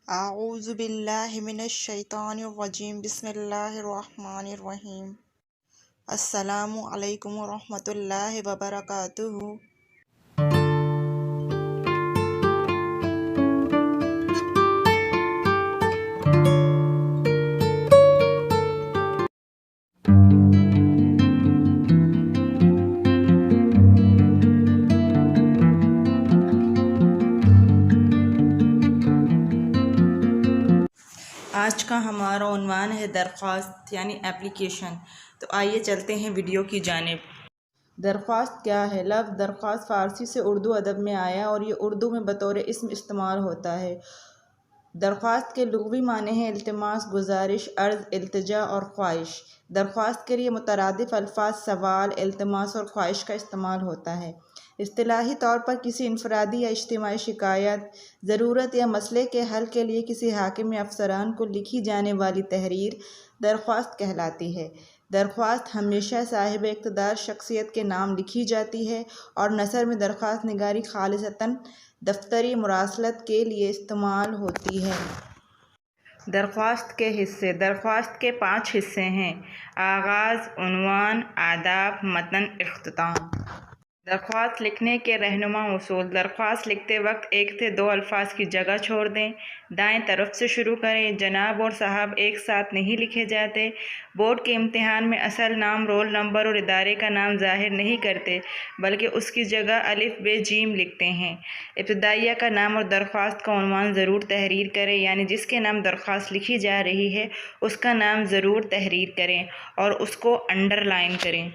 اعوذ باللہ من الشیطان الرجیم بسم اللہ الرحمن الرحیم السلام علیکم ورحمۃ اللہ وبرکاتہ۔ آج کا ہمارا عنوان ہے درخواست یعنی اپلیکیشن۔ تو آئیے چلتے ہیں ویڈیو کی جانب۔ درخواست کیا ہے؟ لفظ درخواست فارسی سے اردو ادب میں آیا اور یہ اردو میں بطور اسم استعمال ہوتا ہے۔ درخواست کے لغوی معنی ہیں التماس، گزارش، عرض، التجا اور خواہش۔ درخواست کے لیے مترادف الفاظ سوال، التماس اور خواہش کا استعمال ہوتا ہے۔ اصطلاحی طور پر کسی انفرادی یا اجتماعی شکایت، ضرورت یا مسئلے کے حل کے لیے کسی حاکم یا افسران کو لکھی جانے والی تحریر درخواست کہلاتی ہے۔ درخواست ہمیشہ صاحب اقتدار شخصیت کے نام لکھی جاتی ہے اور نثر میں درخواست نگاری خالصتاً دفتری مراسلت کے لیے استعمال ہوتی ہے۔ درخواست کے حصے۔ درخواست کے 5 حصے ہیں: آغاز، عنوان، آداب، متن، اختتام۔ درخواست لکھنے کے رہنما اصول۔ درخواست لکھتے وقت 1 سے 2 الفاظ کی جگہ چھوڑ دیں۔ دائیں طرف سے شروع کریں۔ جناب اور صاحب ایک ساتھ نہیں لکھے جاتے۔ بورڈ کے امتحان میں اصل نام، رول نمبر اور ادارے کا نام ظاہر نہیں کرتے بلکہ اس کی جگہ الف ب ج لکھتے ہیں۔ ابتدائیہ کا نام اور درخواست کا عنوان ضرور تحریر کریں، یعنی جس کے نام درخواست لکھی جا رہی ہے اس کا نام ضرور تحریر کریں اور اس کو انڈر لائن کریں۔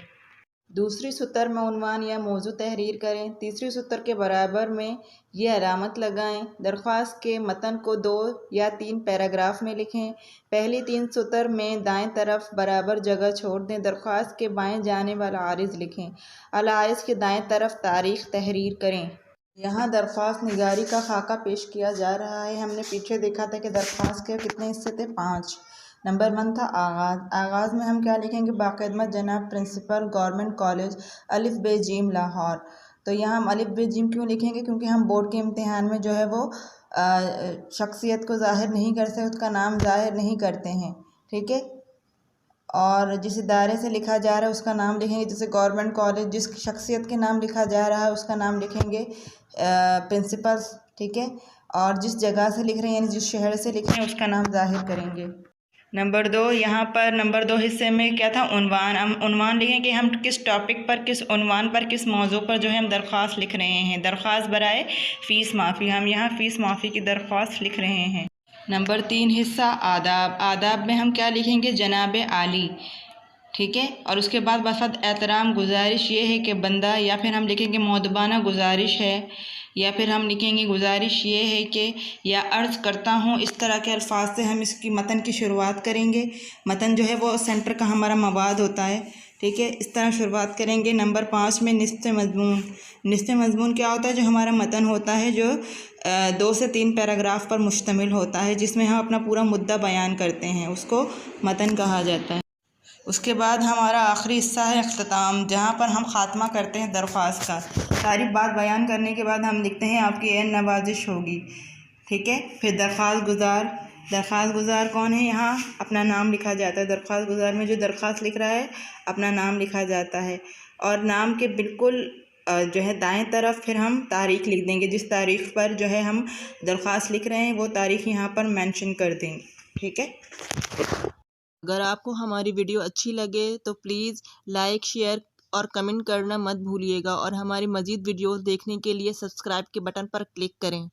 دوسری سطر میں عنوان یا موضوع تحریر کریں۔ تیسری سطر کے برابر میں یہ علامت لگائیں۔ درخواست کے متن کو 2 یا 3 پیراگراف میں لکھیں۔ پہلی 3 سطر میں دائیں طرف برابر جگہ چھوڑ دیں۔ درخواست کے بائیں جانب العارض لکھیں۔ العارض کے دائیں طرف تاریخ تحریر کریں۔ یہاں درخواست نگاری کا خاکہ پیش کیا جا رہا ہے۔ ہم نے پیچھے دیکھا تھا کہ درخواست کے کتنے حصے تھے؟ 5۔ نمبر 1 تھا آغاز۔ آغاز میں ہم کیا لکھیں گے؟ باخدمت جناب پرنسپل گورنمنٹ کالج الف ب ج لاہور۔ تو یہاں ہم الف ب ج کیوں لکھیں گے؟ کیونکہ ہم بورڈ کے امتحان میں جو ہے وہ شخصیت کو ظاہر نہیں کر سکتے، اس کا نام ظاہر نہیں کرتے ہیں، ٹھیک ہے؟ اور جس ادارے سے لکھا جا رہا ہے اس کا نام لکھیں گے، جیسے گورنمنٹ کالج، جس شخصیت کے نام لکھا جا رہا ہے اس کا نام لکھیں گے پرنسپل، ٹھیک ہے؟ اور جس جگہ سے لکھ رہے ہیں یعنی جس شہر سے لکھ رہے ہیں اس کا نام ظاہر کریں گے۔ نمبر 2، یہاں پر نمبر 2 حصے میں کیا تھا؟ عنوان۔ ہم عنوان لکھیں کہ ہم کس ٹاپک پر، کس عنوان پر، کس موضوع پر جو ہے ہم درخواست لکھ رہے ہیں۔ درخواست برائے فیس معافی، ہم یہاں فیس معافی کی درخواست لکھ رہے ہیں۔ نمبر 3 حصہ آداب۔ آداب میں ہم کیا لکھیں گے؟ جناب عالی، ٹھیک ہے؟ اور اس کے بعد بفد احترام گزارش یہ ہے کہ بندہ، یا پھر ہم لکھیں گے مؤدبانہ گزارش ہے، یا پھر ہم لکھیں گے گزارش یہ ہے کہ، یا عرض کرتا ہوں۔ اس طرح کے الفاظ سے ہم اس کی متن کی شروعات کریں گے۔ متن جو ہے وہ سینٹر کا ہمارا مواد ہوتا ہے، ٹھیک ہے؟ اس طرح شروعات کریں گے۔ نمبر 5 میں نصف مضمون۔ نصف مضمون کیا ہوتا ہے؟ جو ہمارا متن ہوتا ہے جو 2 سے 3 پیراگراف پر مشتمل ہوتا ہے، جس میں ہم اپنا پورا مدعا بیان کرتے ہیں، اس کو متن کہا جاتا ہے۔ اس کے بعد ہمارا آخری حصہ ہے اختتام، جہاں پر ہم خاتمہ کرتے ہیں درخواست کا۔ ساری بات بیان کرنے کے بعد ہم لکھتے ہیں آپ کی عین نوازش ہوگی، ٹھیک ہے؟ پھر درخواست گزار۔ درخواست گزار کون ہے؟ یہاں اپنا نام لکھا جاتا ہے۔ درخواست گزار میں جو درخواست لکھ رہا ہے اپنا نام لکھا جاتا ہے، اور نام کے بالکل جو ہے دائیں طرف پھر ہم تاریخ لکھ دیں گے، جس تاریخ پر جو ہے ہم درخواست لکھ رہے ہیں وہ تاریخ یہاں پر مینشن کر دیں گے، ٹھیک ہے؟ اگر آپ کو ہماری ویڈیو اچھی لگے تو پلیز لائک، شیئر اور کمنٹ کرنا مت بھولیے گا، اور ہماری مزید ویڈیوز دیکھنے کے لیے سبسکرائب کے بٹن پر کلک کریں۔